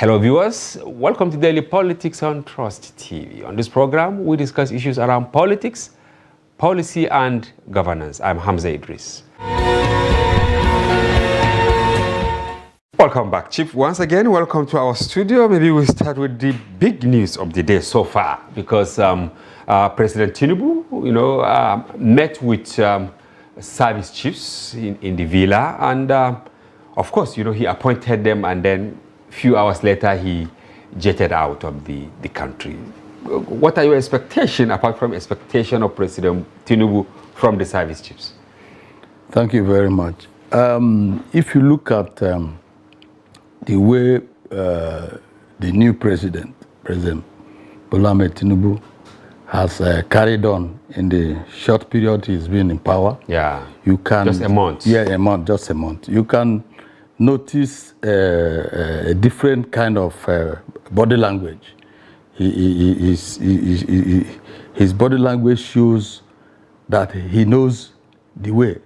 Hello viewers, welcome to Daily Politics on Trust TV. On this program, we discuss issues around politics, policy and governance. I'm Hamza Idris. Welcome back, Chief. Once again, welcome to our studio. Maybe we'll start with the big news of the day so far, because President Tinubu, met with service chiefs in the villa, and of course, he appointed them, and then few hours later, he jetted out of the country. What are your expectations, apart from expectation of President Tinubu from the service chiefs? Thank you very much. If you look at the way the new President Bola Ahmed Tinubu, has carried on in the short period he's been in power, you can just a month. Just a month. You can notice a different kind of body language. His body language shows that he knows the way.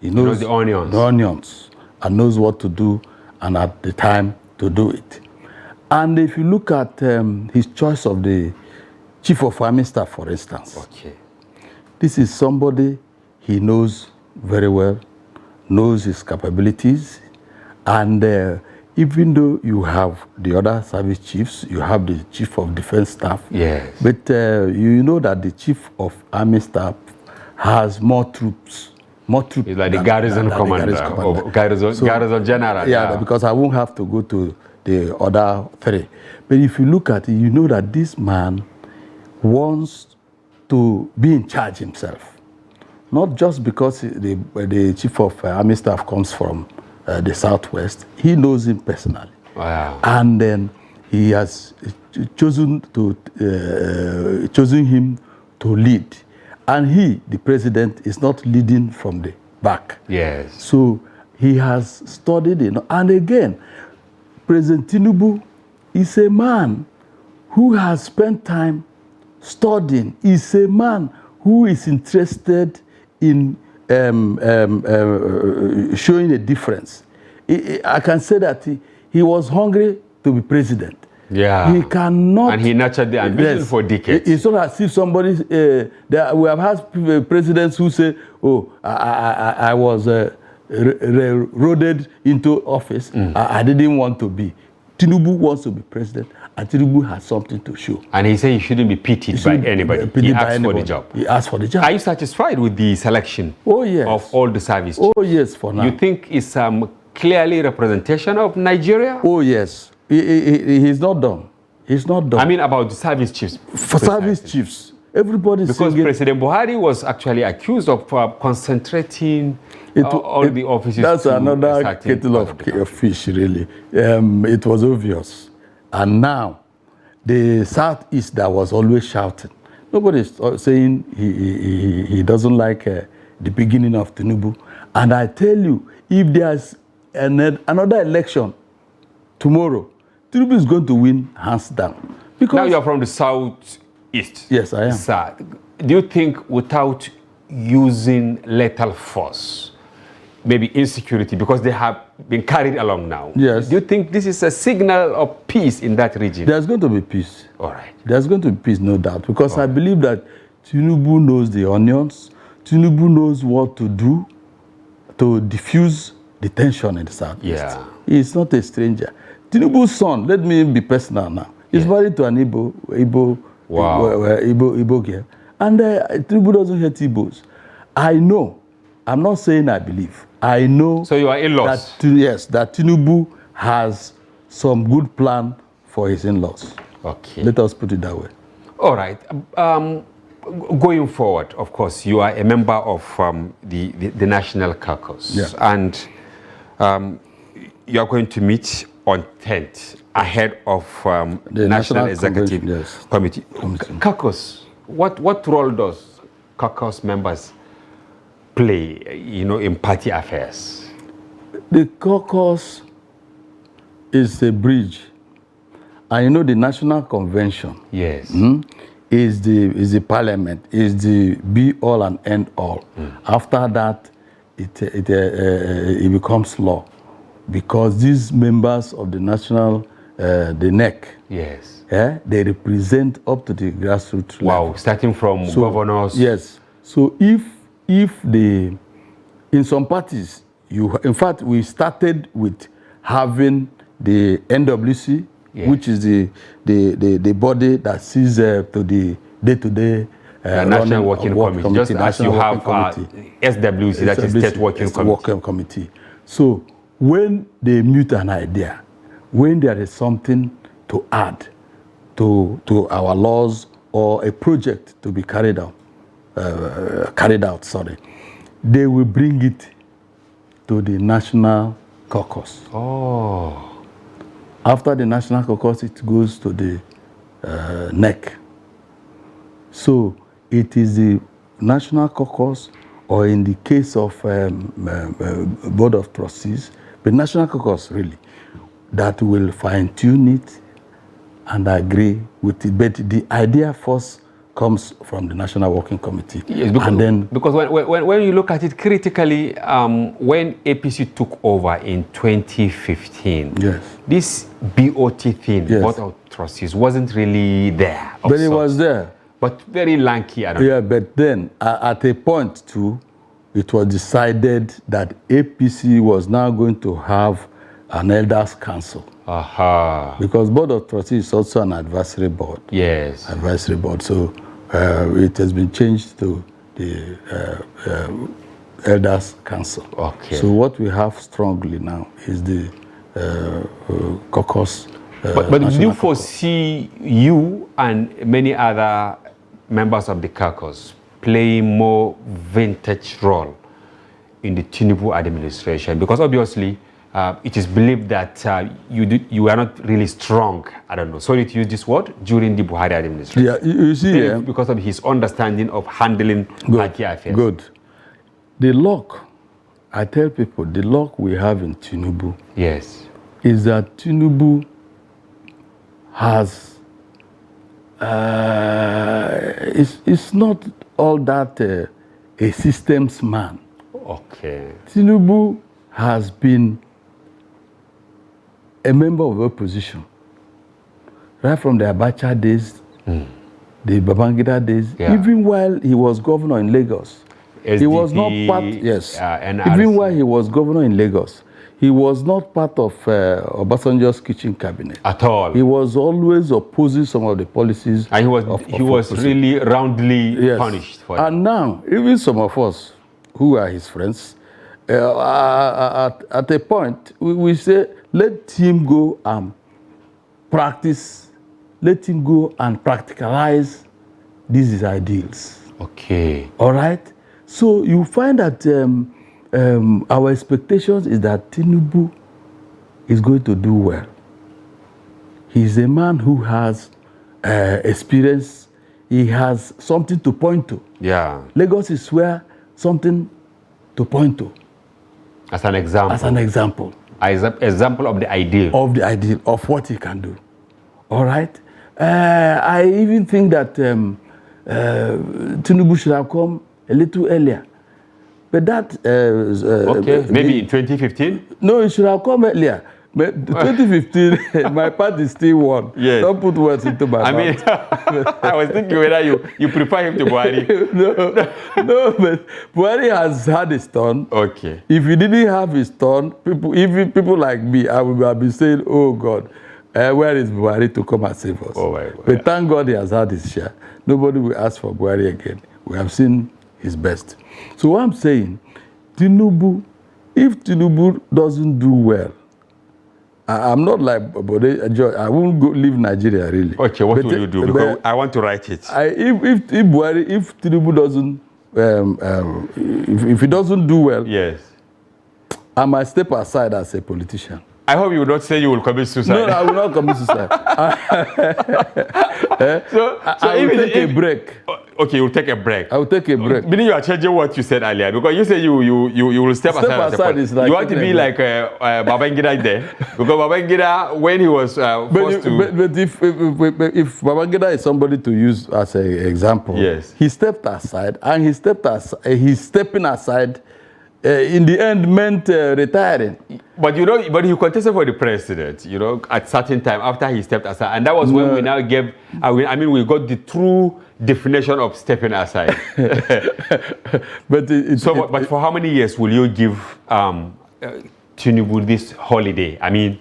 He knows the onions. The onions, and knows what to do and at the time to do it. And if you look at his choice of the Chief of Army Staff, for instance, this is somebody he knows very well, knows his capabilities. And even though you have the other service chiefs, you have the Chief of Defense Staff. Yes. But you know that the Chief of Army Staff has more troops. It's like the garrison commander, or garrison general. Yeah, because I won't have to go to the other three. But if you look at it, you know that this man wants to be in charge himself. Not just because the Chief of Army Staff comes from the Southwest. He knows him personally. Wow. And then he has chosen him to lead. And he, the president, is not leading from the back. Yes. So he has studied, and again, President Tinubu is a man who has spent time studying. He's a man who is interested in showing a difference. I can say that he was hungry to be president. Yeah. He cannot. And he nurtured the ambition for decades. It's not as if somebody, we have had presidents who say, oh, I was roaded into office. I didn't want to be. Tinubu wants to be president, and Tinubu has something to show. And he said he shouldn't be pitied by anybody. He asked for the job. He asked for the job. Are you satisfied with the selection of all the service chiefs? Oh, yes, for now. You think it's clearly representation of Nigeria? Oh, yes. He's not done. He's not done. I mean about the service chiefs. For service chiefs. Everybody's because President Buhari was actually accused of concentrating all the offices. That's another kettle of fish, really. It was obvious. And now, the Southeast that was always shouting, nobody's saying he doesn't like the beginning of Tinubu. And I tell you, if there's another election tomorrow, Tinubu is going to win hands down. Because now you're from the Southeast. Yes, I am. Sir, do you think without using lethal force, maybe insecurity, because they have been carried along now, yes, do you think this is a signal of peace in that region? There's going to be peace. All right. There's going to be peace, no doubt, because I believe that Tinubu knows the onions. Tinubu knows what to do to diffuse the tension in the Southeast. Yeah. He's not a stranger. Tinubu's son, let me be personal now, he's married to an Igbo girl. And Tinubu doesn't hate Igbos. I know, I'm not saying I believe, I know. So you are in-laws? That Tinubu has some good plan for his in-laws. Okay. Let us put it that way. All right. Going forward, of course, you are a member of the National Caucus. Yeah. And you are going to meet on 10th ahead of the National Executive Committee. Caucus, what role does caucus members play, in party affairs? The caucus is a bridge. And the National Convention is the parliament, is the be all and end all. After that, it becomes law, because these members of the National the NEC. Yes. Yeah, they represent up to the grassroots level. Wow, starting from governors. Yes. So if in some parties, in fact, we started with having the NWC, yes, which is the body that sees to the day-to-day National Working Committee, just as you have SWC, that is State Working Committee. So when they mute an idea, when there is something to add to our laws or a project to be carried out, they will bring it to the National Caucus. Oh. After the National Caucus, it goes to the NEC. So it is the National Caucus, or in the case of Board of Trustees, the National Caucus really, that will fine-tune it and agree with it. But the idea first comes from the National Working Committee. Yes, because when you look at it critically, when APC took over in 2015, yes, this BOT thing, yes, Board of Trustees, wasn't really there. But it was there. But very lanky. I don't know. But then at a point too, it was decided that APC was now going to have an elders council. Aha. Because Board of Trustees is also an advisory board. Yes. Advisory board. So it has been changed to the elders council. Okay. So what we have strongly now is the caucus. But do you foresee you and many other members of the caucus playing more vintage role in the Tinubu administration? Because obviously it is believed that you are not really strong, I don't know, sorry to use this word, during the Buhari administration. Yeah, you see, because of his understanding of handling party affairs. Good. The luck, I tell people, the luck we have in Tinubu, yes, is that Tinubu has, it's not all that a systems man. Okay. Tinubu has been a member of opposition right from the Abacha days, the Babangida days, even while he was governor in Lagos. SDP, he was not part, yes, even while he was governor in Lagos, he was not part of Obasanjo's kitchen cabinet. At all. He was always opposing some of the policies. And he was really roundly punished for it. And now, even some of us who are his friends, at a point, we say, let him go and practice, let him go and practicalize these ideals. Okay. All right? So you find that our expectations is that Tinubu is going to do well. He's a man who has experience. He has something to point to. Yeah. Lagos is where something to point to. As an example. As an example. As an example of the ideal. Of the ideal, of what he can do. All right? I even think that Tinubu should have come a little earlier. But that... okay, maybe in 2015? No, it should have come earlier. But 2015, my party still won. Yes. Don't put words into my mouth. I mean, I was thinking whether you prefer him to Buhari. No, but Buhari has had his turn. Okay. If he didn't have his turn, even people like me, I would have been saying, oh God, where is Buhari to come and save us? Oh my God. But thank God he has had his share. Nobody will ask for Buhari again. We have seen his best. So what I'm saying, Tinubu, if Tinubu doesn't do well, I'm not like Bode, I won't go leave Nigeria really. Okay, what will you do? Because I want to write it. If Tinubu doesn't, if he doesn't do well, yes, I might step aside as a politician. I hope you will not say you will commit suicide. No, I will not commit suicide. So I will take a break. Okay, you'll take a break. I will take a break. Meaning you are changing what you said earlier, because you say you will step aside. Like you want to be like Babangida there, because Babangida, when he was forced to... But if Babangida is somebody to use as an example, yes, he stepped aside, and he's stepping aside in the end meant retiring. But you know, but he contested for the president, you know, at certain time after he stepped aside, and that was when we now gave. I mean, we got the true definition of stepping aside. But but for how many years will you give Tinubu this holiday? I mean,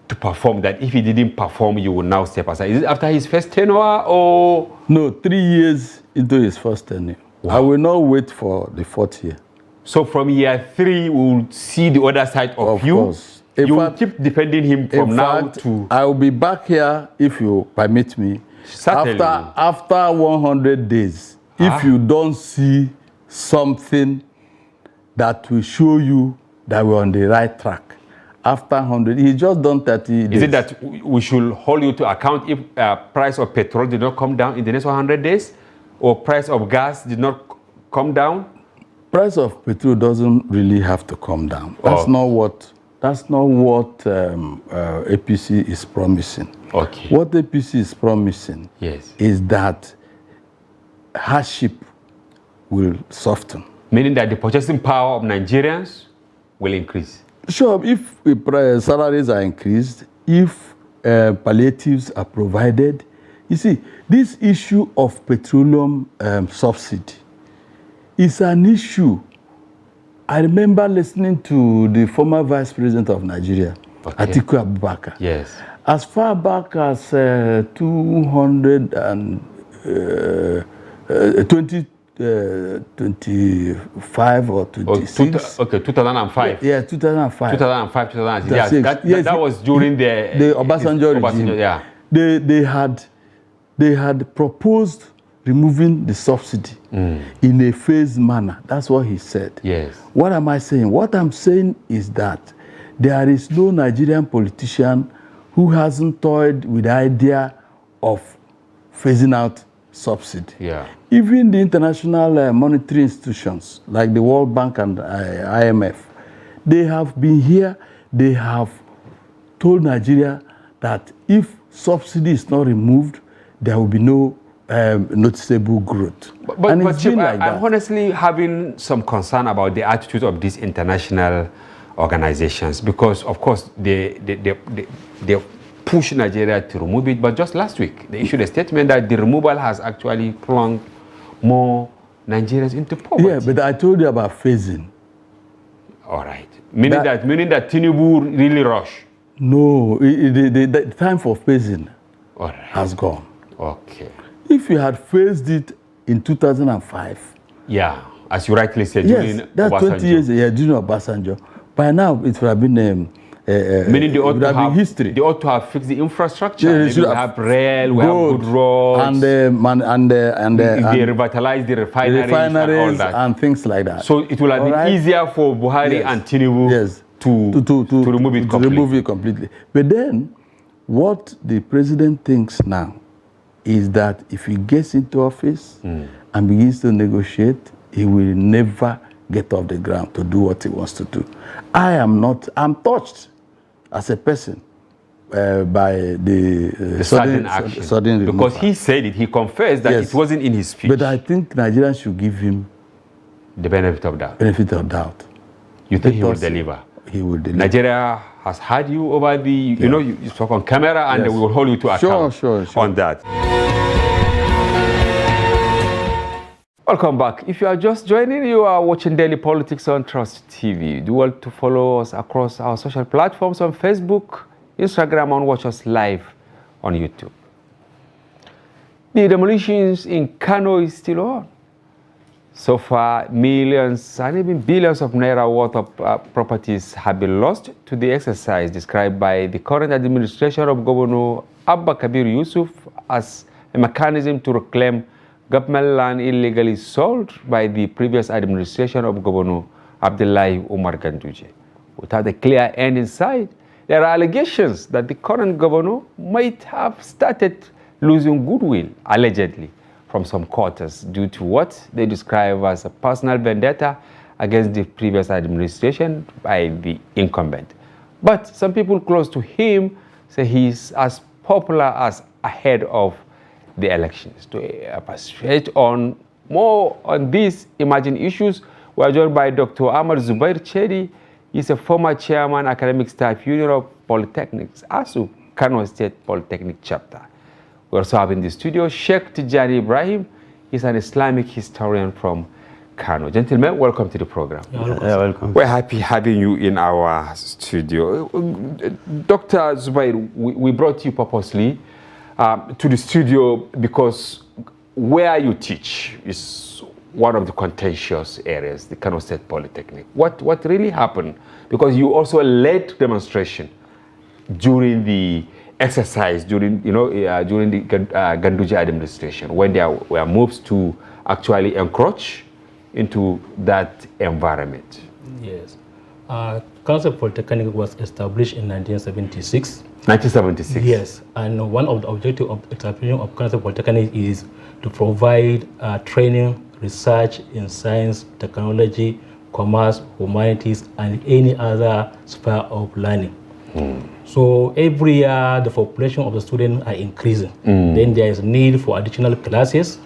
to perform that. If he didn't perform, you will now step aside. Is it after his first tenure or? No, 3 years into his first tenure. Wow. I will not wait for the 4th year. So from year 3, we will see the other side of you. Course. You will keep defending him from now to. I will be back here if you permit me. Certainly. After 100 days, if you don't see something that will show you that we're on the right track. After 100, he's just done 30 days. Is it that we should hold you to account if price of petrol did not come down in the next 100 days, or price of gas did not come down? Price of petrol doesn't really have to come down. That's not what APC is promising. Okay. What APC is promising is that hardship will soften. Meaning that the purchasing power of Nigerians will increase. Sure, if salaries are increased, if palliatives are provided. You see, this issue of petroleum subsidy is an issue. I remember listening to the former Vice President of Nigeria, Atiku Abubakar. Yes. As far back as 2025 or 26. 2005. Yeah, 2005. 2005, 2006. Yes, that was during the Obasanjo regime. Yeah. They had proposed removing the subsidy in a phased manner. That's what he said. Yes. What am I saying? What I'm saying is that there is no Nigerian politician who hasn't toyed with the idea of phasing out subsidy. Yeah. Even the international monetary institutions like the World Bank and IMF, they have been here. They have told Nigeria that if subsidy is not removed, there will be no noticeable growth. But Chief, I'm honestly having some concern about the attitude of these international organizations because, of course, they push Nigeria to remove it. But just last week, they issued a statement that the removal has actually plunged more Nigerians into poverty. Yeah, but I told you about phasing. All right. Meaning that Tinubu really rushed. No, the time for phasing has gone. Okay. If you had phased it in 2005. Yeah, as you rightly said, yes, that's Obasanjo. 20 years during Obasanjo. By now, it would have been meaning they ought to have history. They ought to have fixed the infrastructure. They have rail, we have good roads, and they revitalize the refineries and all that, and things like that. So it will have been easier for Buhari and Tinubu to remove it completely. Remove it completely. But then, what the president thinks now is that if he gets into office and begins to negotiate, he will never get off the ground to do what he wants to do. I'm touched as a person by the sudden action. Sudden because he said it, he confessed that it wasn't in his speech. But I think Nigerians should give him the benefit of doubt. You think he will deliver? He will deliver. Nigeria has had you over the, you spoke on camera, and we will hold you to account on that. Welcome back. If you are just joining, you are watching Daily Politics on Trust TV. Do well to follow us across our social platforms on Facebook, Instagram, and watch us live on YouTube. The demolitions in Kano is still on. So far, millions and even billions of naira worth of properties have been lost to the exercise described by the current administration of Governor Abba Kabir Yusuf as a mechanism to reclaim government land illegally sold by the previous administration of Governor Abdullahi Umar Ganduje. Without a clear end in sight, there are allegations that the current governor might have started losing goodwill, allegedly, from some quarters due to what they describe as a personal vendetta against the previous administration by the incumbent. But some people close to him say he's as popular as ahead of the elections. To persuade on more on these emerging issues, We are joined by Dr. Ahmad Zubair Chedi. He's a former chairman, Academic Staff Union of Polytechnics, ASU, Kano State Polytechnic Chapter. We also have in the studio Sheikh Tijani Ibrahim. He's an Islamic historian from Kano. Gentlemen, welcome to the program. Welcome. We're happy having you in our studio. Dr. Zubair, we brought you purposely to the studio because where you teach is one of the contentious areas, the Kano State Polytechnic. What really happened? Because you also led demonstration during the exercise, during the Ganduje administration, when there were moves to actually encroach into that environment. Yes. Kano State Polytechnic was established in 1976. 1976? Yes. And one of the objectives of establishment of Kano State Polytechnic is to provide training, research in science, technology, commerce, humanities, and any other sphere of learning. So every year, the population of the students are increasing. Then there is need for additional classes,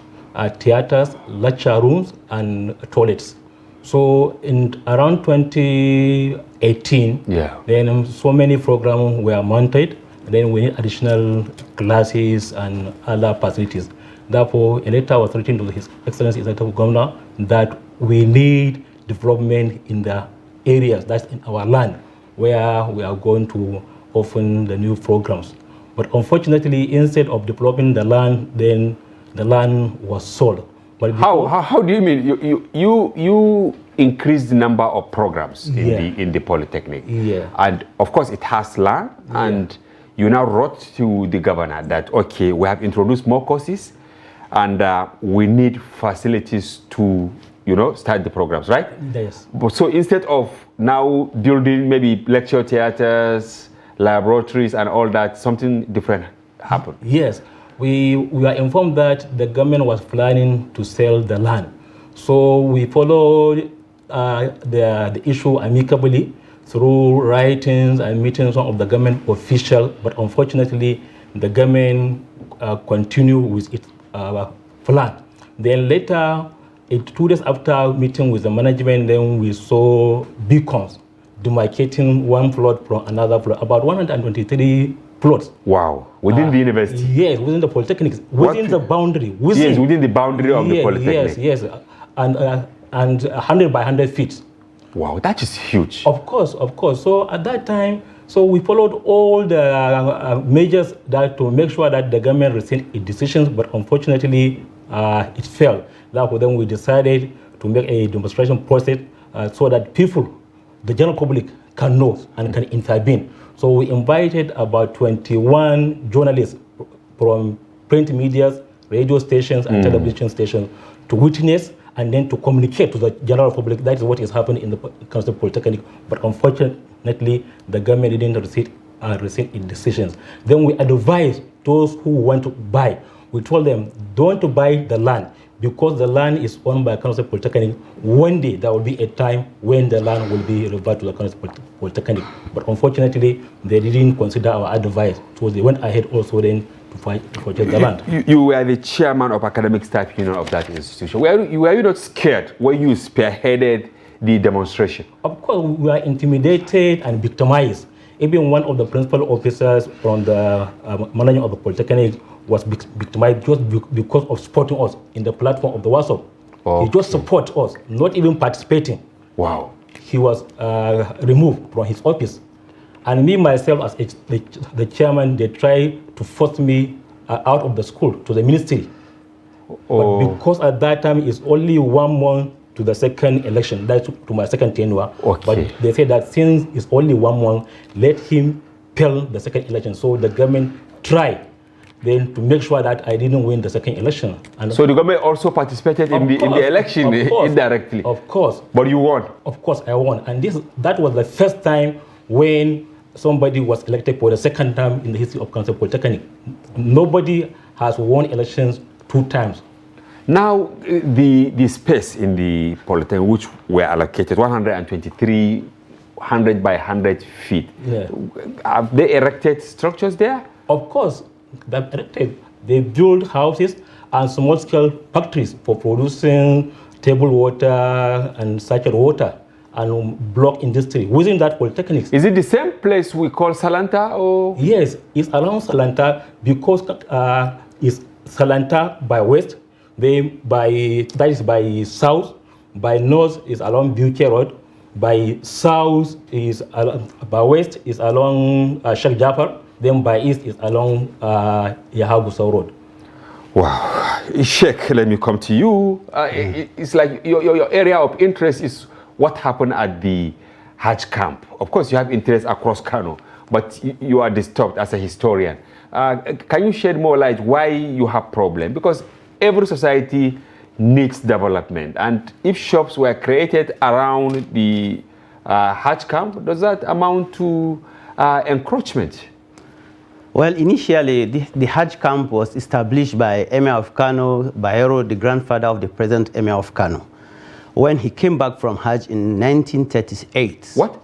theaters, lecture rooms, and toilets. So in around 2018, then so many programs were mounted. Then we need additional classes and other facilities. Therefore, a letter was written to His Excellency Executive Governor that we need development in the areas, that's in our land, where we are going to open the new programs. But unfortunately, instead of developing the land, then the land was sold. But how do you mean? You increase the number of programs in the Polytechnic. And of course it has land, and you now wrote to the governor that, okay, we have introduced more courses and we need facilities to start the programs, right? Yes. So instead of now building maybe lecture theaters, laboratories and all that, something different happened. Yes. We are informed that the government was planning to sell the land. So we followed the issue amicably through writings and meetings of the government official, but unfortunately the government continued with its plan. Then later, 2 days after meeting with the management, then we saw beacons demarcating one plot from another plot, about 123 plots. Wow, within the university? Yes, within the Polytechnics, within the boundary. Yes, within the boundary of the Polytechnic. Yes, and 100 by 100 feet. Wow, that is huge. Of course. So at that time, so we followed all the measures that to make sure that the government received its decisions, but unfortunately, it failed. Therefore, then we decided to make a demonstration process so that people, the general public, can know and can intervene. So we invited about 21 journalists from print media, radio stations, and television stations to witness and then to communicate to the general public. That is what is happening in the Kano State Polytechnic. But unfortunately, the government didn't receive its decisions. Then we advised those who want to buy. We told them, don't buy the land, because the land is owned by Kano State Polytechnic. One day there will be a time when the land will be reverted to the Kano State Polytechnic. But unfortunately, they didn't consider our advice. So they went ahead also then to purchase the land. You were the chairman of Academic Staff Union of that institution. Were you not scared when you spearheaded the demonstration? Of course, we were intimidated and victimized. Even one of the principal officers from the management of the Polytechnic was victimized just because of supporting us in the platform of the WhatsApp. He just supported us, not even participating. Wow. He was removed from his office. And me, myself, as the chairman, they tried to force me out of the school to the ministry. But because at that time it's only 1 month to the second election, that's to my second tenure. But they said that since it's only 1 month, let him fail the second election. So the government tried then to make sure that I didn't win the second election. And so the government also participated in the election indirectly? Of course. But you won? Of course, I won. And that was the first time when somebody was elected for the second time in the history of Kano State Polytechnic. Nobody has won elections 2 times. Now, the space in the Polytechnic, which were allocated 123, 100 by 100 feet, have they erected structures there? Of course, they've erected. They built houses and small-scale factories for producing table water and sachet water and block industry within that polytechnics. Is it the same place we call Salanta? Or? Yes, it's around Salanta because it's Salanta by west, that is by south, by north is along Buke Road, by south is by west is along Sheikh Jafar, then by east is along Yahagusa Road. Wow, Sheikh, let me come to you. It's like your area of interest is what happened at the Hajj camp. Of course, you have interest across Kano, but you are disturbed as a historian. Can you shed more light why you have problem? Because every society needs development, and if shops were created around the Hajj camp, does that amount to encroachment? Well, initially, the Hajj camp was established by Emir of Kano, Bayero, the grandfather of the present Emir of Kano, when he came back from Hajj in 1938. What?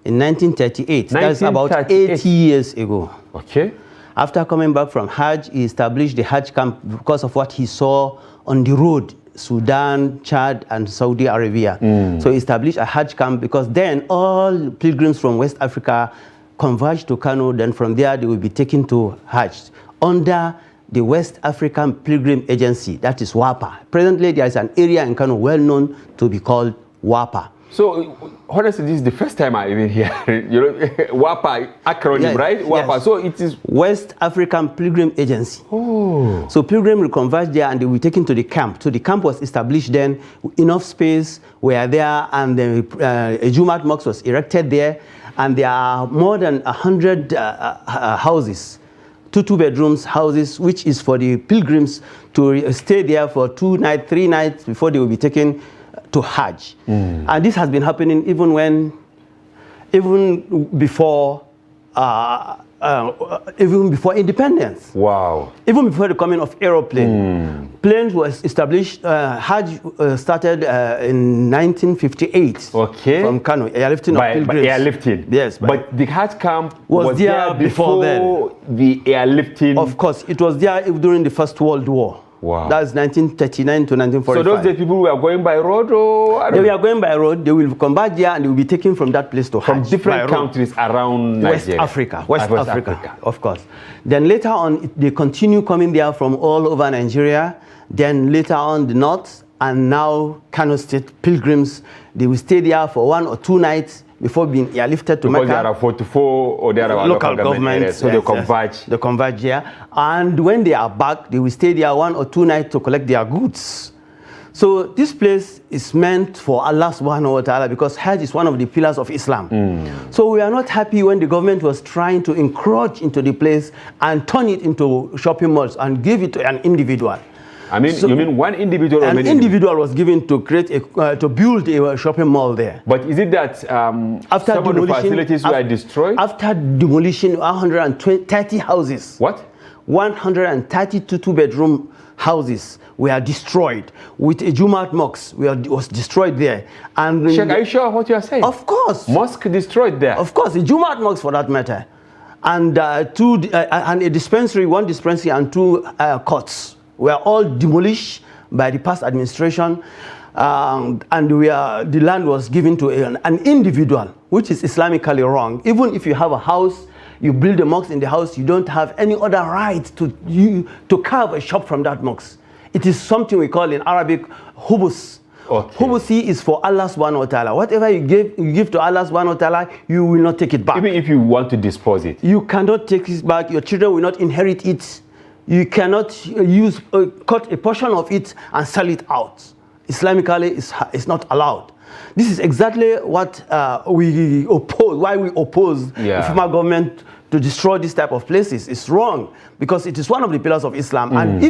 In 1938. That's about 80 years ago. Okay. After coming back from Hajj, he established the Hajj camp because of what he saw on the road, Sudan, Chad, and Saudi Arabia. So he established a Hajj camp because then all pilgrims from West Africa converged to Kano. Then from there, they will be taken to Hajj under the West African Pilgrim Agency, that is WAPA. Presently, there is an area in Kano well known to be called WAPA. So, honestly, this is the first time I even hear WAPA acronym, yes, right? WAPA. Yes. So it is West African Pilgrim Agency. Oh. So pilgrims will converge there and they will be taken to the camp. So the camp was established then, enough space were there, and the Jumat mosque was erected there, and there are more than 100 houses, two bedrooms houses, which is for the pilgrims to stay there for 2 nights, 3 nights before they will be taken to Hajj. And this has been happening even before independence. Wow. Even before the coming of aeroplane. Planes was established, Hajj started in 1958. Okay. From Kano, airlifting of pilgrims. By airlifting. Yes. But the Hajj camp was there before then. The airlifting. Of course, it was there during the First World War. Wow. That's 1939 to 1945. So those days people were going by road, or they were going by road. They will come back there and they will be taken from that place to Hajj. From different countries around West Nigeria. Africa. West Africa, of course. Then later on, they continue coming there from all over Nigeria. Then later on, the north, and now Kano State pilgrims, they will stay there for 1 or 2 nights before being airlifted to Mecca. Because there are 44 or there are local government areas, so yes, they converge. Yes, they converge here. And when they are back, they will stay there 1 or 2 nights to collect their goods. So this place is meant for Allah subhanahu wa ta'ala because Hajj is one of the pillars of Islam. So we are not happy when the government was trying to encroach into the place and turn it into shopping malls and give it to an individual. I mean, so you mean one individual? Or an many individual was given to create to build a shopping mall there. But is it that after some of the facilities were destroyed? After demolition, 130 houses. What? 132 two-bedroom houses were destroyed. With a Jumat mosque was destroyed there. And Sheikh, are you sure what you are saying? Of course. Mosque destroyed there. Of course, a Jumat mosque for that matter, and and a dispensary, 1 dispensary and 2 courts were all demolished by the past administration, and the land was given to an individual, which is Islamically wrong. Even if you have a house, you build a mosque in the house, you don't have any other right to carve a shop from that mosque. It is something we call in Arabic hubus. Okay. Hubusi is for Allah subhanahu wa ta'ala. Whatever you give to Allah subhanahu wa ta'ala, you will not take it back. Even if you want to dispose it. You cannot take it back. Your children will not inherit it. You cannot cut a portion of it and sell it out. Islamically, it's not allowed. This is exactly what we oppose, why we oppose the former government to destroy this type of places. It's wrong because it is one of the pillars of Islam. And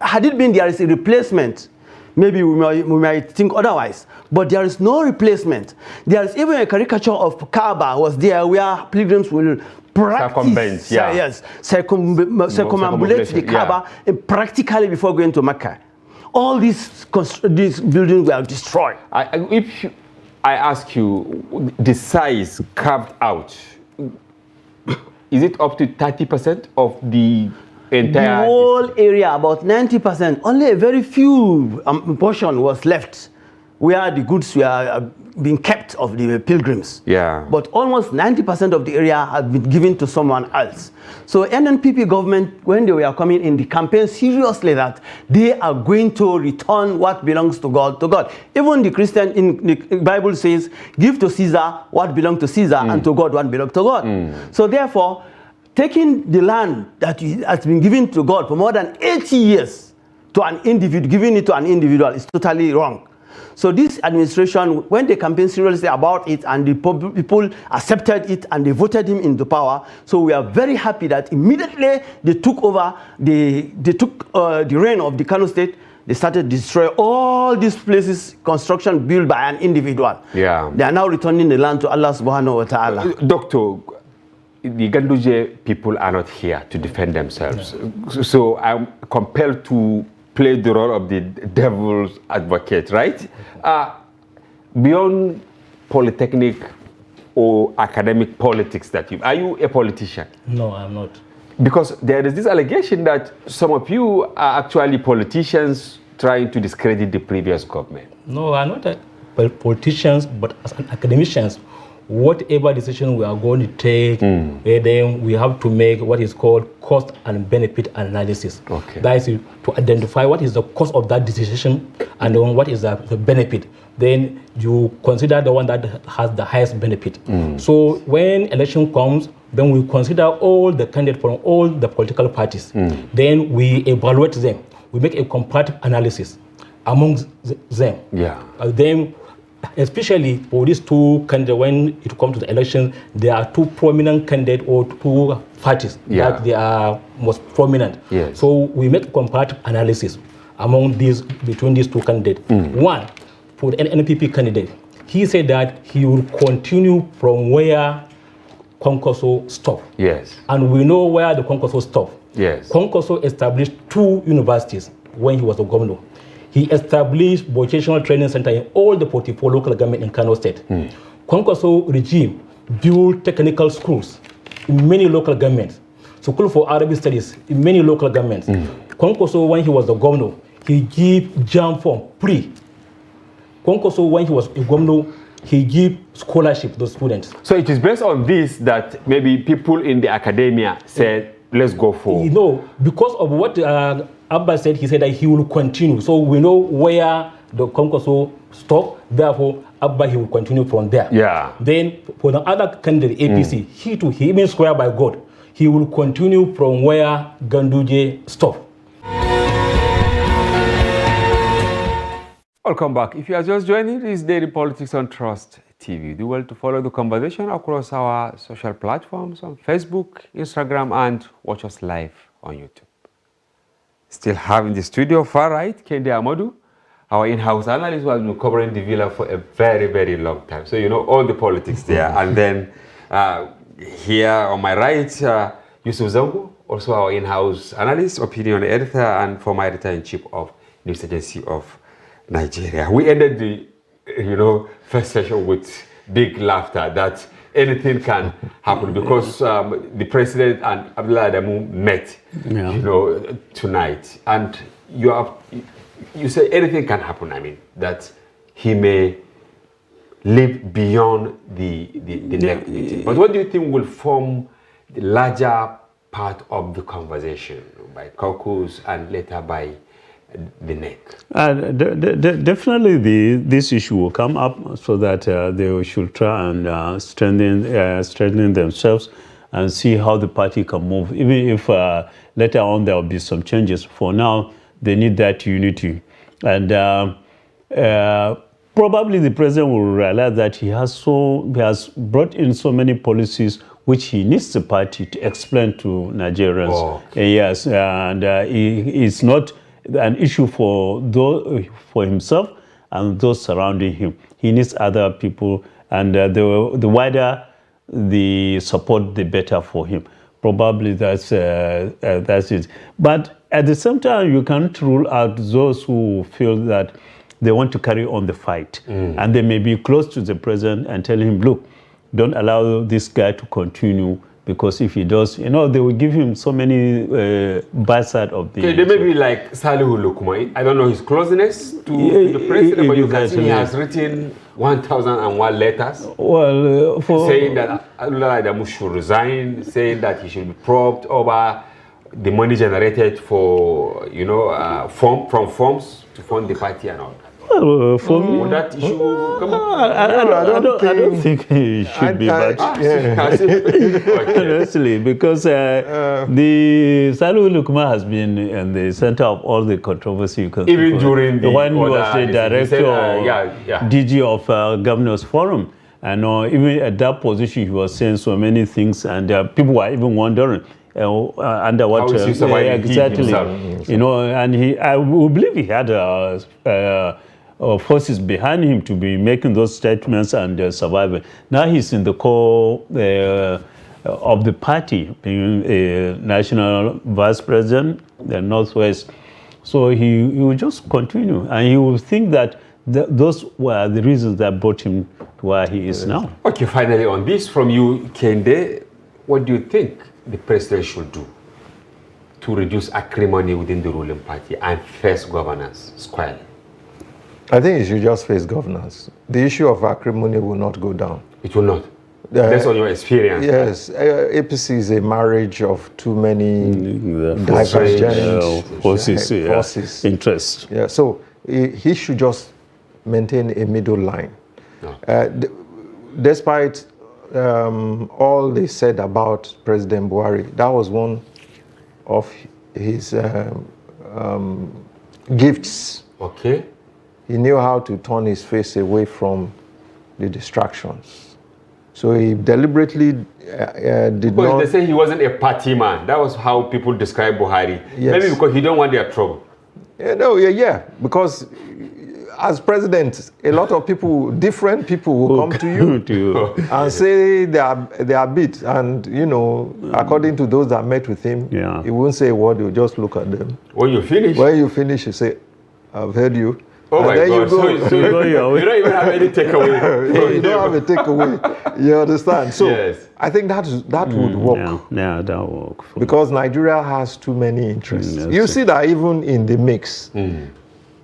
had it been there is a replacement, maybe we might think otherwise. But there is no replacement. There is even a caricature of Kaaba was there where pilgrims will practice, circumambulate the Kaaba practically before going to Mecca. All these buildings were destroyed. If I ask you, the size carved out, is it up to 30% of the entire? The whole area, about 90%. Only a very few portion was left where the goods were being kept of the pilgrims. Yeah. But almost 90% of the area had been given to someone else. So NNPP government, when they were coming in the campaign seriously that they are going to return what belongs to God to God. Even the Christian in the Bible says, give to Caesar what belongs to Caesar and to God what belongs to God. So therefore, taking the land that has been given to God for more than 80 years to an individual, giving it to an individual is totally wrong. So this administration, when they campaigned seriously about it and the people accepted it and they voted him into power, so we are very happy that immediately they took over, the reign of the Kano state. They started to destroy all these places, construction built by an individual. Yeah. They are now returning the land to Allah subhanahu wa ta'ala. Doctor, the Ganduje people are not here to defend themselves. No. So I'm compelled to play the role of the devil's advocate, right? Beyond polytechnic or academic politics are you a politician? No, I'm not. Because there is this allegation that some of you are actually politicians trying to discredit the previous government. No, I'm not politicians, but as academicians, whatever decision we are going to take, then we have to make what is called cost and benefit analysis. Okay. That is to identify what is the cost of that decision and then what is the benefit. Then you consider the one that has the highest benefit. So when election comes, then we consider all the candidates from all the political parties. Then we evaluate them. We make a comparative analysis among them. Yeah. Then especially for these two candidates, when it comes to the election, there are two prominent candidates or two parties that they are most prominent. Yes. So we make a comparative analysis between these two candidates. One, for the NPP candidate, he said that he will continue from where Konkoso stopped. Yes. And we know where the Konkoso stopped. Yes. Konkoso established 2 universities when he was the governor. He established vocational training center in all the 44 local government in Kano State. Konkoso regime built technical schools in many local governments. School for Arabic studies in many local governments. Konkoso, when he was the governor, he gave jam form free. Konkoso, when he was a governor, he gave scholarship to the students. So it is based on this that maybe people in the academia said, let's go for. No, because of what Abba said, he said that he will continue. So we know where the Konkoso stopped, therefore Abba, he will continue from there. Yeah. Then for the other candidate, APC, he even swear by God, he will continue from where Ganduje stopped. Welcome back. If you are just joining, this is Daily Politics on Trust TV. Do well to follow the conversation across our social platforms on Facebook, Instagram, and watch us live on YouTube. Still having the studio far right, Kende Amadou, our in-house analyst who has been covering the villa for a very, very long time. So you know all the politics there. And then here on my right, Yusuf Zango, also our in-house analyst, opinion editor, and former editor-in-chief of News Agency of Nigeria. We ended the first session with big laughter that anything can happen because the president and Abdullah Adamu met tonight, and you say anything can happen. I mean that he may live beyond the next meeting. But what do you think will form the larger part of the conversation by caucus and later by the NEC? Definitely this issue will come up so that they should try and strengthen themselves and see how the party can move. Even if later on there will be some changes, for now they need that unity. And probably the president will realize that he has brought in so many policies which he needs the party to explain to Nigerians. Oh, okay. Yes, and it's not an issue for himself and those surrounding him. He needs other people, and the wider the support, the better for him. Probably that's it. But at the same time, you can't rule out those who feel that they want to carry on the fight, and they may be close to the president and tell him, look, don't allow this guy to continue because if he does, they will give him so many bad side of the... Okay, they may be like Salihu Lukuma. I don't know his closeness to the president, but you can see he has written 1,001 letters. Well, saying that Abdullah Adamu should resign, saying that he should be probed over the money generated for, from forms to fund the party and all that. Well, for me, would that issue come up? I don't think it should be bad. Honestly, because the Salihu Lukman has been in the center of all the controversy. Even during the when he was the director, DG of Governors Forum, and even at that position, he was saying so many things, and people were even wondering. Under what exactly, and I believe he had forces behind him to be making those statements and surviving. Now he's in the core of the party, being a national vice president, the Northwest. So he will just continue, and he will think that those were the reasons that brought him to where he is now. Okay, finally on this from you, Kende, what do you think the president should do to reduce acrimony within the ruling party and face governance squarely? I think he should just face governance. The issue of acrimony will not go down. It will not? Based on your experience? Yes. APC is a marriage of too many divergent forces, interests. Yeah, so he should just maintain a middle line. No. Despite all they said about President Buhari, that was one of his gifts. Okay. He knew how to turn his face away from the distractions. So he deliberately did not... They say he wasn't a party man. That was how people describe Buhari. Yes. Maybe because he don't want their trouble. Because as president, a lot of people, different people will come to you and say they are beat. And, according to those that met with him, he won't say a word, he'll just look at them. When you finish, you say, I've heard you. Oh and my then God. So you don't even have any takeaway. You don't have a takeaway. You understand? So yes. I think that would work. Yeah, that would work. Because Nigeria has too many interests. You see that even in the mix,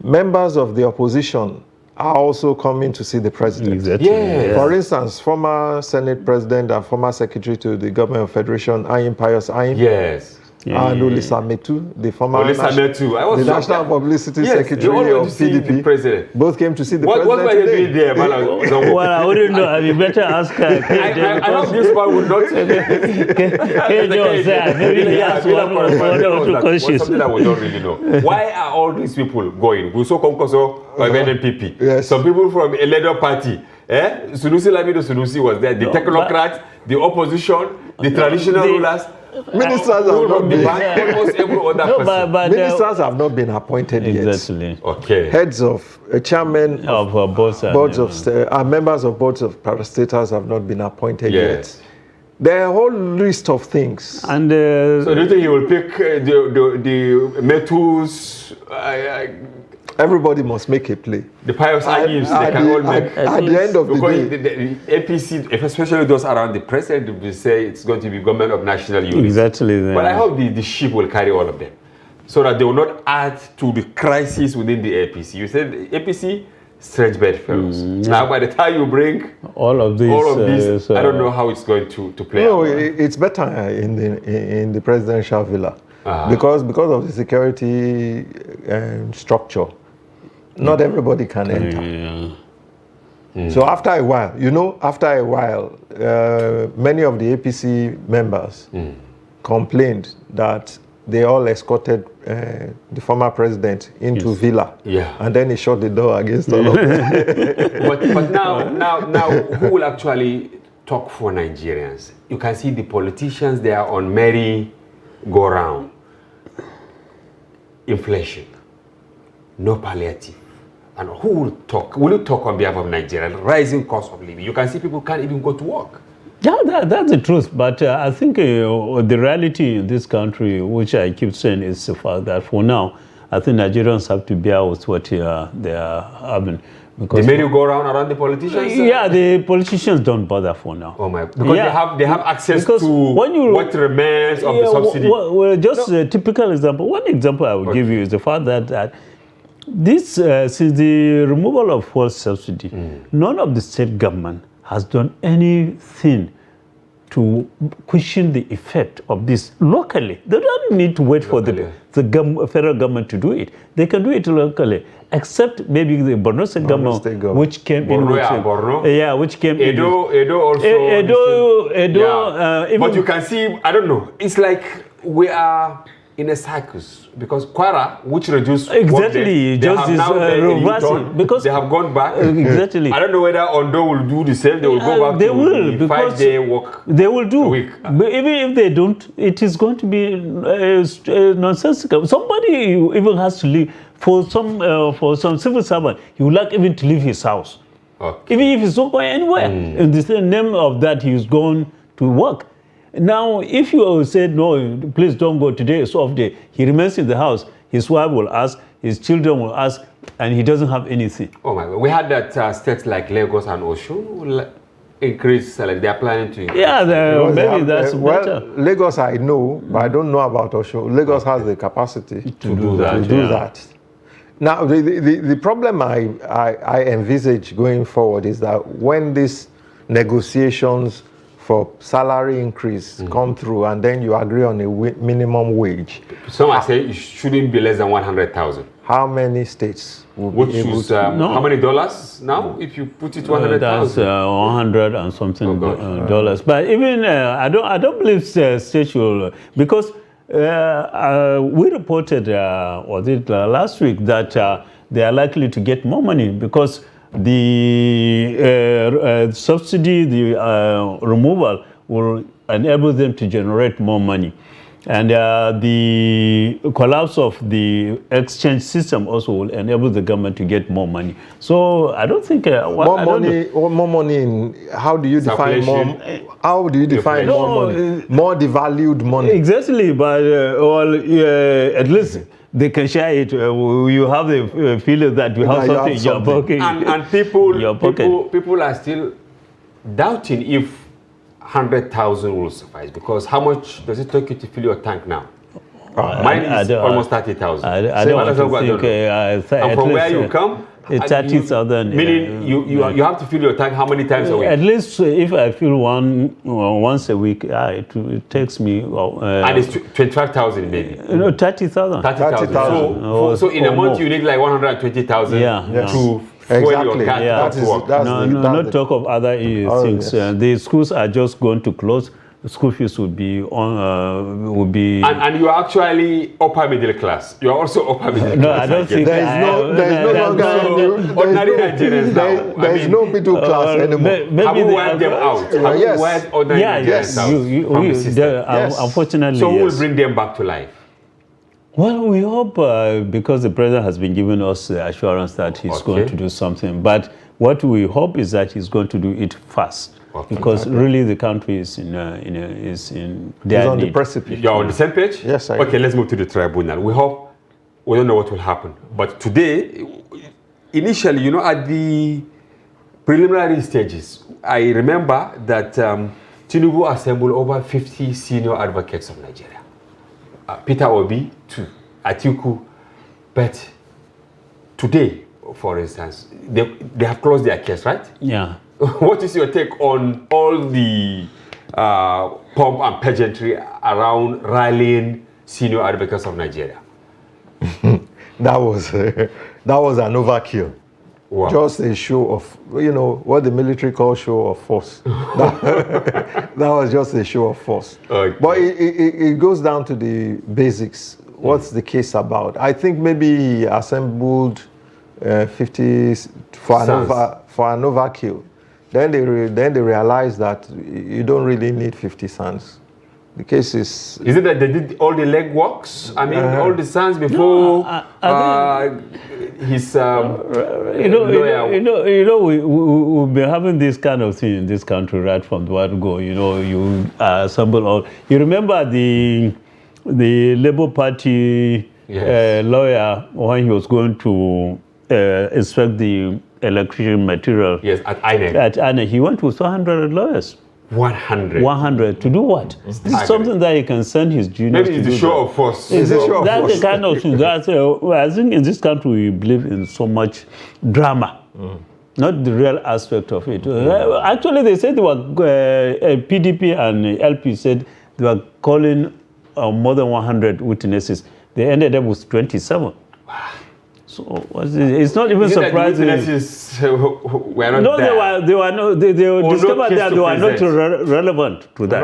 members of the opposition are also coming to see the president. Exactly. Yes. For instance, former Senate President and former Secretary to the Government of Federation, Ayim Pius Ayim. Yes. And Olisa Metu, the former National Publicity Secretary of PDP, both came to see the president. What were they doing there? Well, I wouldn't know. I mean, better ask I hope this man would not. Maybe he asked one or two questions. Something that we don't really know. Why are all these people going? We saw Konkoso by NPP. Yes. Some people from a later party. Sunusi Lamido Sunusi was there. The technocrats, the opposition, the traditional rulers. Ministers have not been. Almost every other person. Ministers have not been appointed yet. Exactly. Okay. Heads of chairmen of boards of members of boards of parastatals have not been appointed yet. There are a whole list of things. And so do you think he will pick the metals? Everybody must make a play. The pious arguments they can all make. At the end of the day. The APC, especially those around the president, will say it's going to be government of national unity. Exactly. But I hope the ship will carry all of them, so that they will not add to the crisis within the APC. You said the APC, strange bedfellows. Now, by the time you bring all of these, I don't know how it's going to play out. No, out. It's better in the presidential villa because of the security structure. Not everybody can enter. So after a while, many of the APC members complained that they all escorted the former president into villa. Yeah. And then he shut the door against all of them. But now, who will actually talk for Nigerians? You can see the politicians, they are on merry-go-round. Inflation, no palliative. And who will talk? Will you talk on behalf of Nigeria? Rising cost of living. You can see people can't even go to work. Yeah, that's the truth. But I think the reality in this country, which I keep saying, is the fact that for now, I think Nigerians have to bear with what they are having. The merry-go-round around the politicians? Yeah, the politicians don't bother for now. Oh my! Because they have access to what remains of the subsidy. Well, just a typical example. One example I will give you is the fact that this since the removal of fuel subsidy, none of the state government has done anything to cushion the effect of this locally. They don't need to wait for the federal government to do it. They can do it locally, except maybe the Borno State government, which came Borno. Yeah, which came Edo also. Edo. But you can see, I don't know. It's like we are in a circus because Kwara, which reduced exactly, just this reversing because they have gone back. Exactly. I don't know whether Ondo will do the same. They will go back they to will, the 5-day work. They will do. Week. But even if they don't, it is going to be nonsensical. Somebody even has to leave for some civil servant. He would like even to leave his house, even if he's not going anywhere. In the name of that, he's going to work. Now, if you said, no, please don't go today, it's off day, he remains in the house, his wife will ask, his children will ask, and he doesn't have anything. Oh my God. We had that states like Lagos and Osun will increase, like they're planning to. Yeah, maybe that's better. Well, Lagos I know, but I don't know about Osun. Lagos has the capacity to do that. Now, the problem I envisage going forward is that when these negotiations for salary increase come through, and then you agree on a minimum wage. Some are saying it shouldn't be less than 100,000. How many states will be able to? How many dollars now? If you put it 100,000, that's 100 and something dollars. But even I don't believe states will, because we reported last week that they are likely to get more money because the subsidy, the removal will enable them to generate more money. And the collapse of the exchange system also will enable the government to get more money. So I don't think more money in, how do you define more? How do you define more money? More devalued money. Exactly, but at least they can share it. You have the feeling that you have something in your pocket. And people are still doubting if 100,000 will suffice, because how much does it take you to fill your tank now? Mine is almost 30,000. I don't want to think. And from where you come, 30,000. Meaning you have to fill your tank how many times a week? At least if I fill once a week, it takes me. And it's 25,000 maybe. No, 30,000. 30,000. So in a month you need like 120,000 to. Exactly. Not talk of other things. The schools are just going to close. The school fees will be And you are actually upper middle class. You are also upper middle class. No, I don't think there is no middle class anymore. Have we wiped them out? Have we wiped ordinary Nigerians out from the system? Unfortunately, so we'll bring them back to life. Well, we hope because the president has been giving us the assurance that he's going to do something. But what we hope is that he's going to do it fast, because really the country is in their the precipice. You're on the same page? Yes, I Okay, let's move to the tribunal. We don't know what will happen. But today, initially, at the preliminary stages, I remember that Tinubu assembled over 50 senior advocates of Nigeria. Peter Obi, too, Atiku, but today, for instance, they have closed their case, right? Yeah. What is your take on all the pomp and pageantry around rallying senior advocates of Nigeria? That was an overkill. Wow. Just a show of, what the military calls show of force. That was just a show of force. Okay. But it goes down to the basics. What's the case about? I think maybe he assembled 50 for an overkill. Then they realized that you don't really need 50 sons. The case is it that they did all the legworks? I mean, all the sons before his lawyer. We've been having this kind of thing in this country right from the word go. You assemble all. You remember the Labour Party lawyer when he was going to inspect the electrician material. Yes, at INEC. At INEC, he went with 100 lawyers. 100. 100 to do what? This is something that he can send his juniors Maybe to it's do. a show of force. That's the kind of thing. I think in this country we believe in so much drama, not the real aspect of it. Actually, they said they were PDP and LP said they were calling more than 100 witnesses. They ended up with 27. So it's not even surprising. Were not no, there. they discovered that they were not relevant to that.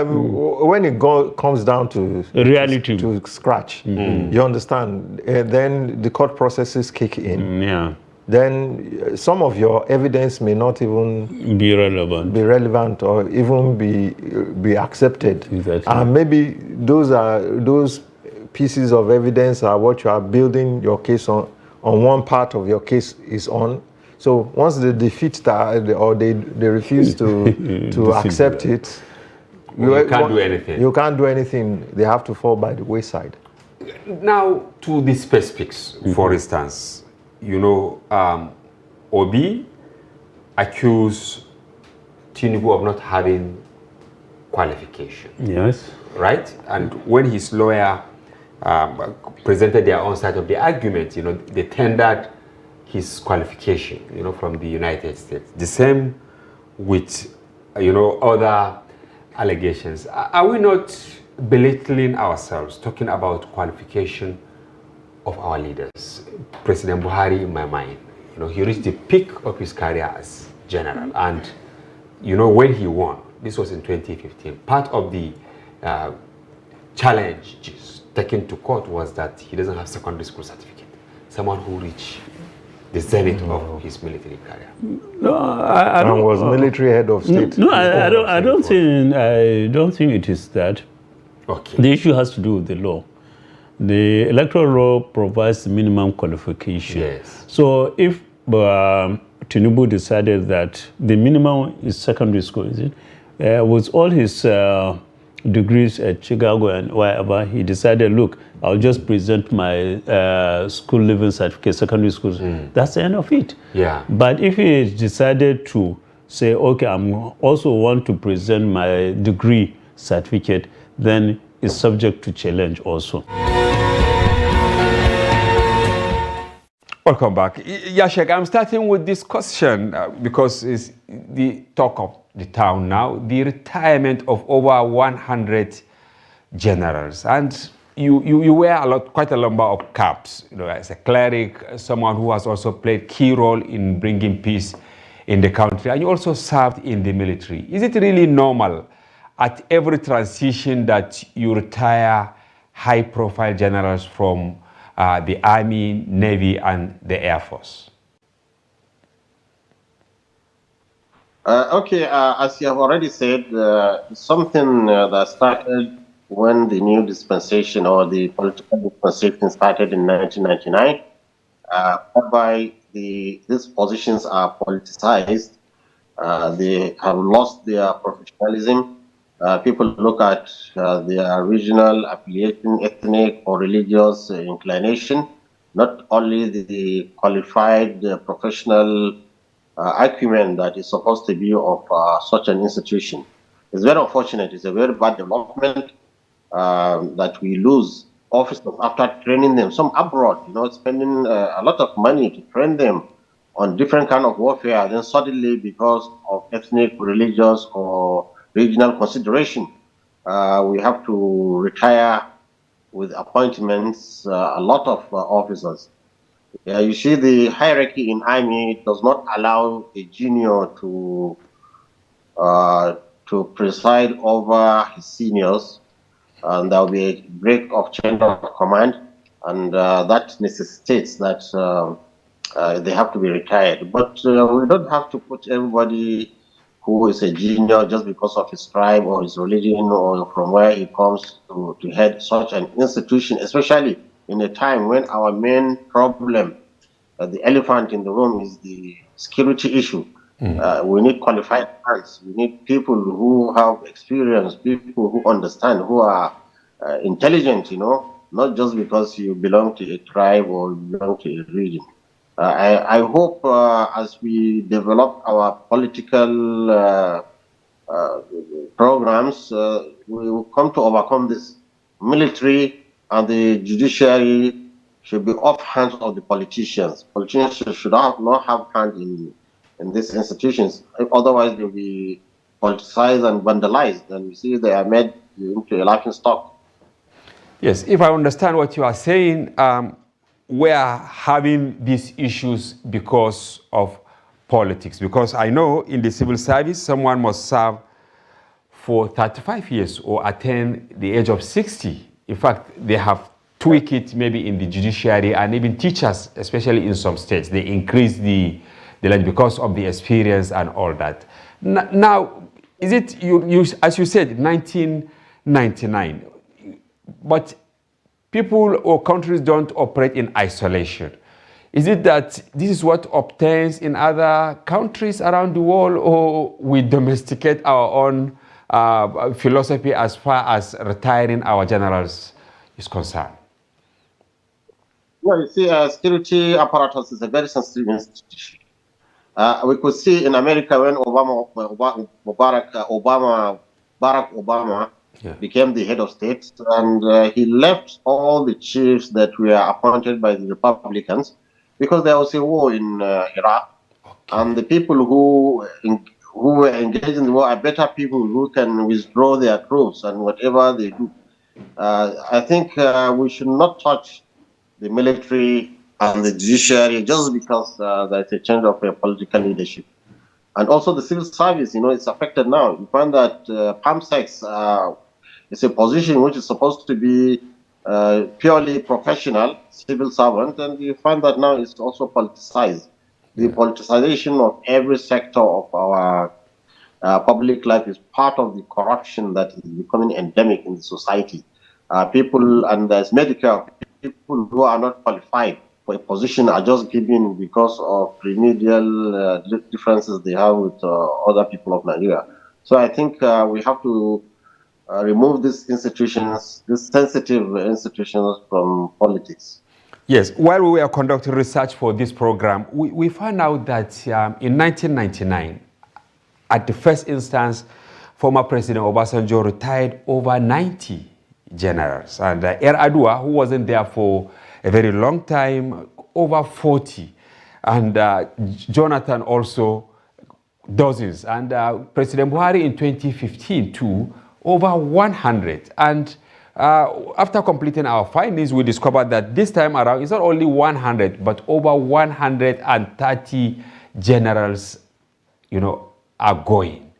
When it comes down to reality, to scratch, you understand. Then the court processes kick in. Yeah. Then some of your evidence may not even be relevant, or even be accepted. Exactly. And maybe those pieces of evidence are what you are building your case on one part of your case is on. So once they defeat that or they refuse to accept it, you can't do anything. You can't do anything. They have to fall by the wayside. Now to the specifics, for instance, you know, Obi accused Tinubu of not having qualification. Yes. Right? And when his lawyer presented their own side of the argument, you know, they tendered his qualification, you know, from the United States. The same with, you know, other allegations. Are we not belittling ourselves, talking about qualification of our leaders? President Buhari, in my mind, you know, he reached the peak of his career as general. And, you know, when he won, this was in 2015, part of the challenge taken to court was that he doesn't have secondary school certificate. Someone who reached the zenith of his military career. No, I don't. Was military head of state. No, I don't think it is that. Okay. The issue has to do with the law. The electoral law provides the minimum qualification. Yes. So if Tinubu decided that the minimum is secondary school, is it? With all his degrees at Chicago and wherever, he decided, look, I'll just present my school leaving certificate, secondary school. That's the end of it. Yeah. But if he decided to say, okay, I'm also want to present my degree certificate, then it's subject to challenge also. Welcome back. Yashek, I'm starting with this question because it's the talk of the town now, the retirement of over 100 generals. And you wear quite a number of caps, you know, as a cleric, someone who has also played key role in bringing peace in the country, and you also served in the military. Is it really normal at every transition that you retire high-profile generals from the Army, Navy, and the Air Force? As you have already said, something that started when the new dispensation or the political dispensation started in 1999, whereby these positions are politicized. They have lost their professionalism. People look at their regional affiliation, ethnic or religious inclination, not only the qualified professional acumen that is supposed to be of such an institution. It's very unfortunate. It's a very bad development that we lose officers after training them. Some abroad, you know, spending a lot of money to train them on different kind of warfare. Then suddenly, because of ethnic, religious, or regional consideration, we have to retire with appointments a lot of officers. You see, the hierarchy in Army does not allow a junior to preside over his seniors, and there will be a break of chain of command, and that necessitates that they have to be retired. But we don't have to put everybody who is a junior just because of his tribe or his religion or from where he comes to head such an institution, especially in a time when our main problem, the elephant in the room, is the security issue. We need qualified hands. We need people who have experience, people who understand, who are intelligent, you know, not just because you belong to a tribe or you belong to a region. I hope as we develop our political programs, we will come to overcome this. Military and the judiciary should be off hands of the politicians. Politicians should not have hand in these institutions. Otherwise, they'll be politicized and vandalized. And you see, they are made into a laughing stock. Yes, if I understand what you are saying, we are having these issues because of politics. Because I know in the civil service, someone must serve for 35 years or attain the age of 60. In fact, they have tweaked it maybe in the judiciary, and even teachers, especially in some states, they increase the length because of the experience and all that. Now, is it, you as you said, 1999, but people or countries don't operate in isolation. Is it that this is what obtains in other countries around the world, or we domesticate our own philosophy as far as retiring our generals is concerned? Well, you see, security apparatus is a very sensitive institution. We could see in America when Barack Obama became the head of state, and he left all the chiefs that were appointed by the Republicans because there was a war in Iraq, and the people who were engaged in the war are better people who can withdraw their troops and whatever they do. I think we should not touch the military and the judiciary just because there's a change of political leadership. And also the civil service, it's affected now. You find that PAMSEX is a position which is supposed to be purely professional civil servant, and you find that now it's also politicized. The politicization of every sector of our public life is part of the corruption that is becoming endemic in the society. People, and there's medical people who are not qualified for a position are just given because of remedial differences they have with other people of Nigeria. So I think we have to remove these institutions, these sensitive institutions, from politics. Yes, while we were conducting research for this program, we found out that in 1999, at the first instance, former President Obasanjo retired over 90 generals. And Adua, who wasn't there for a very long time, over 40. And Jonathan also dozens. And President Buhari in 2015 too, over 100. And after completing our findings, we discovered that this time around, it's not only 100, but over 130 generals, are going.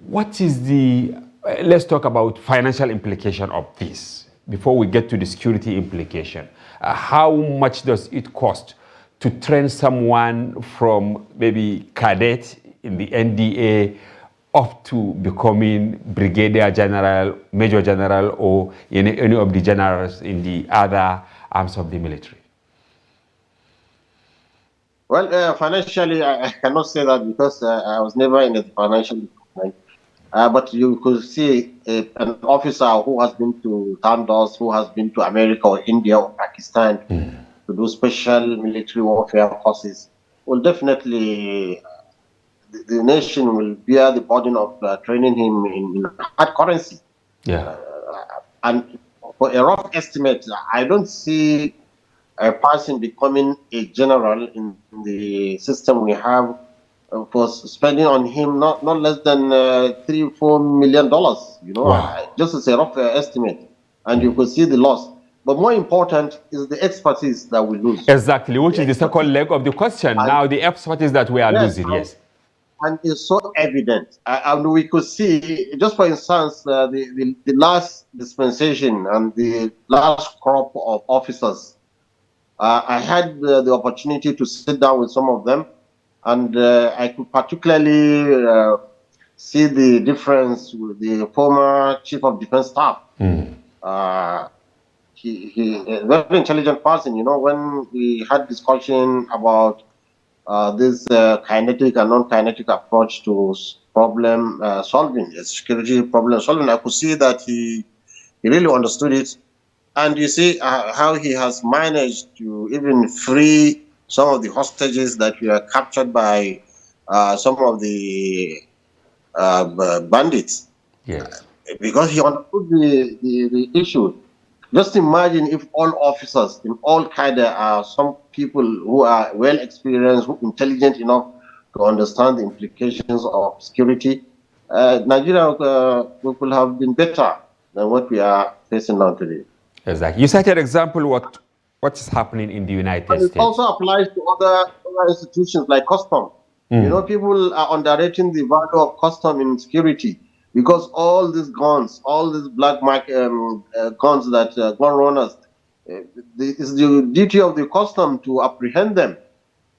What is the, let's talk about financial implication of this before we get to the security implication. How much does it cost to train someone from maybe cadet in the NDA up to becoming brigadier general, major general, or any of the generals in the other arms of the military? Well, financially, I cannot say that because I was never in the financial department. But you could see an officer who has been to Tandos, who has been to America or India or Pakistan to do special military warfare courses, will definitely, the nation will bear the burden of training him in hard currency. Yeah. And for a rough estimate, I don't see a person becoming a general in the system we have for spending on him not less than $3-4 million. Wow. Just as a rough estimate, and you could see the loss. But more important is the expertise that we lose. Exactly, which is the second leg of the question. And now the expertise that we are losing, yes. And it's so evident. And we could see, just for instance, the last dispensation and the last crop of officers. I had the opportunity to sit down with some of them, and I could particularly see the difference with the former Chief of Defense Staff. He a very intelligent person. When we had discussion about this kinetic and non-kinetic approach to problem solving, security problem solving, I could see that he really understood it. And you see how he has managed to even free some of the hostages that were captured by some of the bandits. Yes. Because he understood the issue. Just imagine if all officers in all Qaeda are some people who are well experienced, who intelligent enough to understand the implications of security. Nigeria could have been better than what we are facing now today. Exactly. You cited example what is happening in the United But States. it also applies to other institutions like custom. You know, people are underrating the value of custom in security because all these guns, all these black market guns that gun runners, it's the duty of the custom to apprehend them.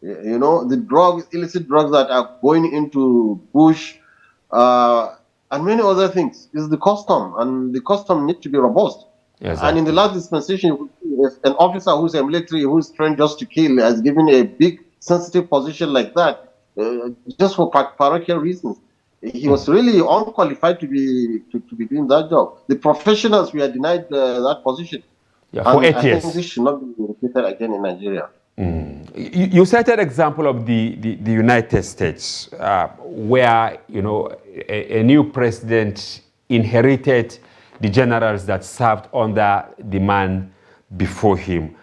You know, the drugs, illicit drugs that are going into bush, and many other things is the custom, and the custom needs to be robust. Exactly. And in the last dispensation, an officer who's a military, who's trained just to kill, has given a big sensitive position like that, just for parochial reasons. He was really unqualified to be doing that job. The professionals were denied that position. Yeah, for 8 I years. think this should not be repeated again in Nigeria. You cited example of the United States, where a new president inherited the generals that served under the man before him.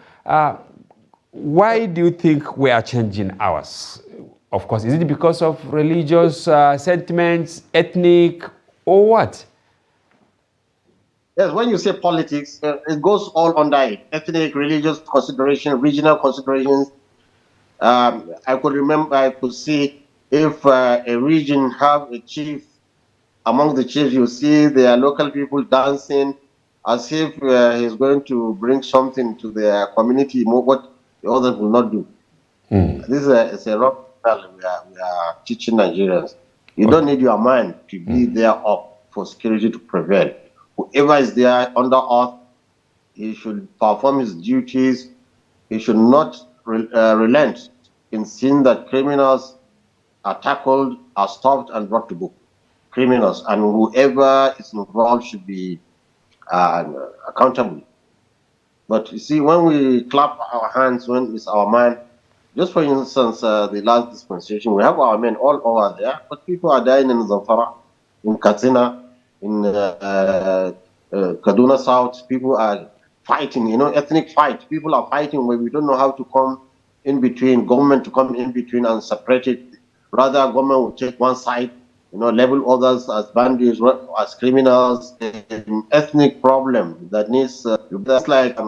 Why do you think we are changing ours? Of course, is it because of religious sentiments, ethnic, or what? Yes, when you say politics, it goes all under it. Ethnic, religious consideration, regional considerations. I could see if a region have a chief, among the chiefs, you see their local people dancing as if he's going to bring something to their community, more what the others will not do. This is a wrong style we are teaching Nigerians. You don't need your mind to be there up for security to prevail. Whoever is there under oath, he should perform his duties. He should not relent in seeing that criminals are tackled, are stopped, and brought to book. Criminals, and whoever is involved should be accountable. But you see, when we clap our hands when it's our man, just for instance, the last dispensation, we have our men all over there, but people are dying in Zamfara, in Katsina, in Kaduna South. People are fighting, ethnic fight. People are fighting where we don't know how to come in between, government to come in between and separate it. Rather, government will take one side, label others as bandits, as criminals. An ethnic problem that needs, that's like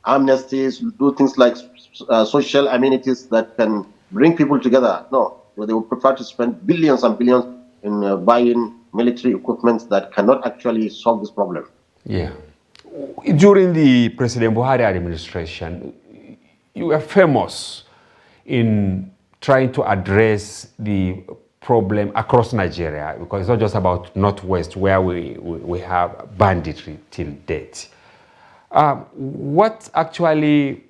amnesties, do things like social amenities that can bring people together. No, they would prefer to spend billions and billions in buying military equipment that cannot actually solve this problem. Yeah. During the President Buhari administration, you were famous in trying to address the problem across Nigeria, because it's not just about Northwest where we have banditry till date. What actually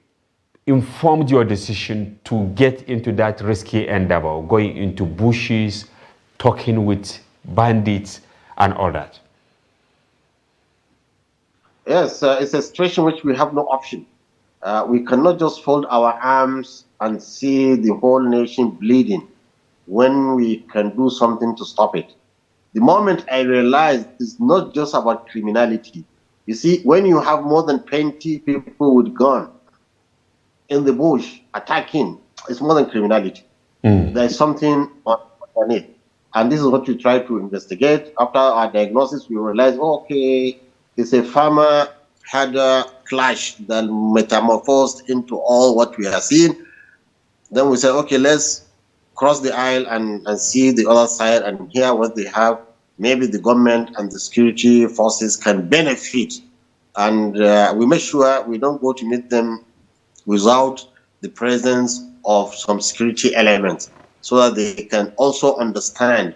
informed your decision to get into that risky endeavor, going into bushes, talking with bandits and all that? Yes, it's a situation which we have no option. We cannot just fold our arms and see the whole nation bleeding when we can do something to stop it. The moment I realized it's not just about criminality. You see, when you have more than 20 people with guns in the bush attacking, it's more than criminality. There's something on it. And this is what we try to investigate. After our diagnosis, we realized, okay, it's a farmer had a clash that metamorphosed into all what we are seeing. Then we said, okay, let's cross the aisle and see the other side and hear what they have. Maybe the government and the security forces can benefit. And we make sure we don't go to meet them without the presence of some security elements, so that they can also understand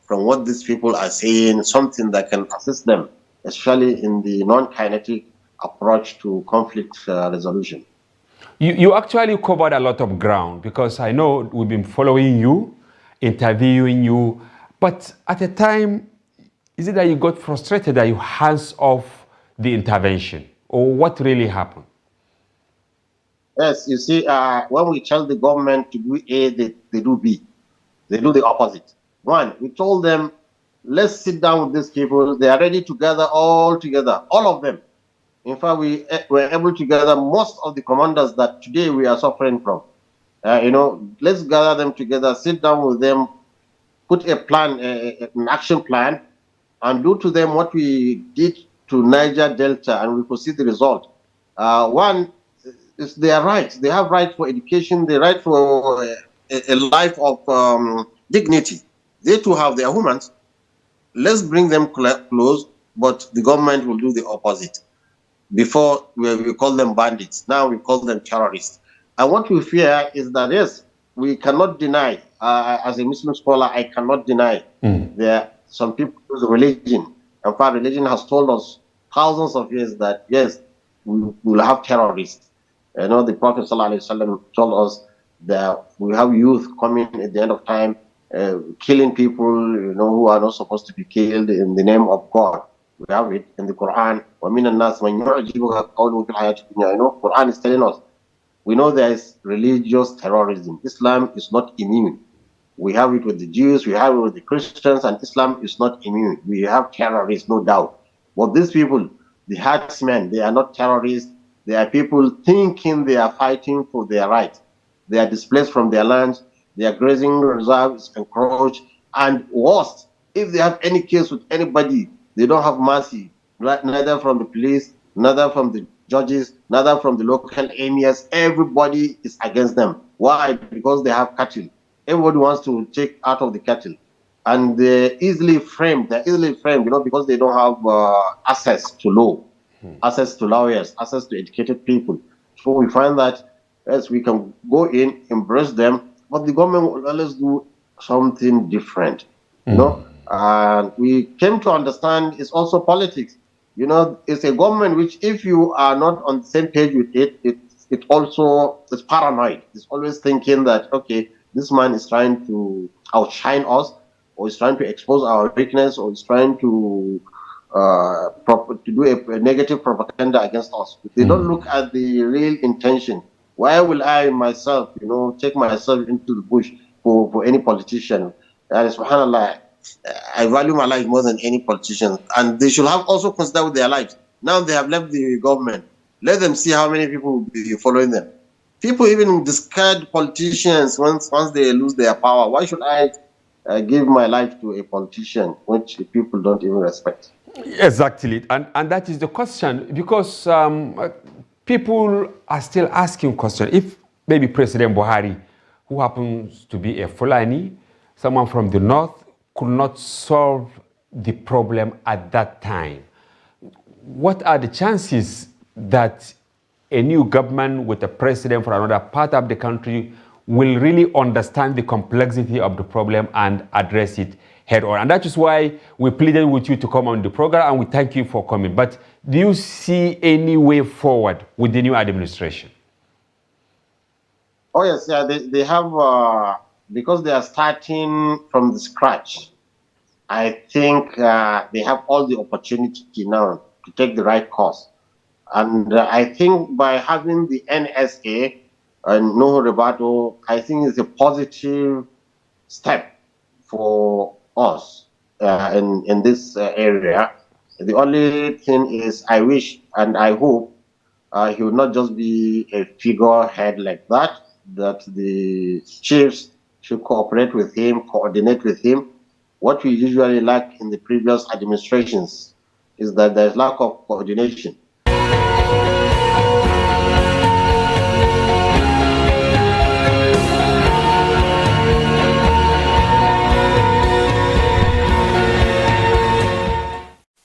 from what these people are saying, something that can assist them, especially in the non-kinetic approach to conflict resolution. You actually covered a lot of ground, because I know we've been following you, interviewing you, but at a time, is it that you got frustrated that you hands off the intervention, or what really happened? Yes, you see, when we tell the government to do A, they do B. They do the opposite. One, we told them, let's sit down with these people. They are ready to gather all together, all of them. In fact, we were able to gather most of the commanders that today we are suffering from. Let's gather them together, sit down with them, put a plan, an action plan, and do to them what we did to Niger Delta, and we could see the result. One is their rights. They have right for education, the right for a life of dignity. They too have their humans. Let's bring them close, but the government will do the opposite. Before we call them bandits, now we call them terrorists. And what we fear is that, yes, we cannot deny, as a Muslim scholar, I cannot deny that some people use religion. In fact, religion has told us thousands of years that, yes, we will have terrorists. The Prophet ﷺ told us that we have youth coming at the end of time, killing people, who are not supposed to be killed in the name of God. We have it in the Quran. Quran is telling us. We know there is religious terrorism. Islam is not immune. We have it with the Jews, we have it with the Christians, and Islam is not immune. We have terrorists, no doubt. But these people, the herdsmen, they are not terrorists. They are people thinking they are fighting for their rights. They are displaced from their lands. Their grazing reserve is encroached. And worst, if they have any case with anybody, they don't have mercy, neither from the police, neither from the judges, neither from the local emirs. Everybody is against them. Why? Because they have cattle. Everybody wants to take out of the cattle. And they're easily framed, because they don't have access to law, access to lawyers, access to educated people. So we find that, yes, we can go in, embrace them, but the government will always do something different. And we came to understand it's also politics. It's a government which, if you are not on the same page with it, it also is paranoid. It's always thinking that, okay, this man is trying to outshine us, or is trying to expose our weakness, or is trying to do a negative propaganda against us. They don't look at the real intention. Why will I myself, take myself into the bush for any politician? And subhanAllah, I value my life more than any politician. And they should have also considered with their lives. Now they have left the government. Let them see how many people will be following them. People even discard politicians once they lose their power. Why should I give my life to a politician which people don't even respect? Exactly, and that is the question, because people are still asking questions. If maybe President Buhari, who happens to be a Fulani, someone from the north, could not solve the problem at that time, what are the chances that a new government with a president from another part of the country will really understand the complexity of the problem and address it head on? And that is why we pleaded with you to come on the program, and we thank you for coming. But do you see any way forward with the new administration? Oh yes, yeah, they have, because they are starting from the scratch. I think they have all the opportunity now to take the right course. And I think by having the NSA and Nuhu Rebato, I think it's a positive step for us in this area. The only thing is, I wish and I hope he would not just be a figurehead like that the chiefs should cooperate with him, coordinate with him. What we usually lack in the previous administrations is that there's lack of coordination.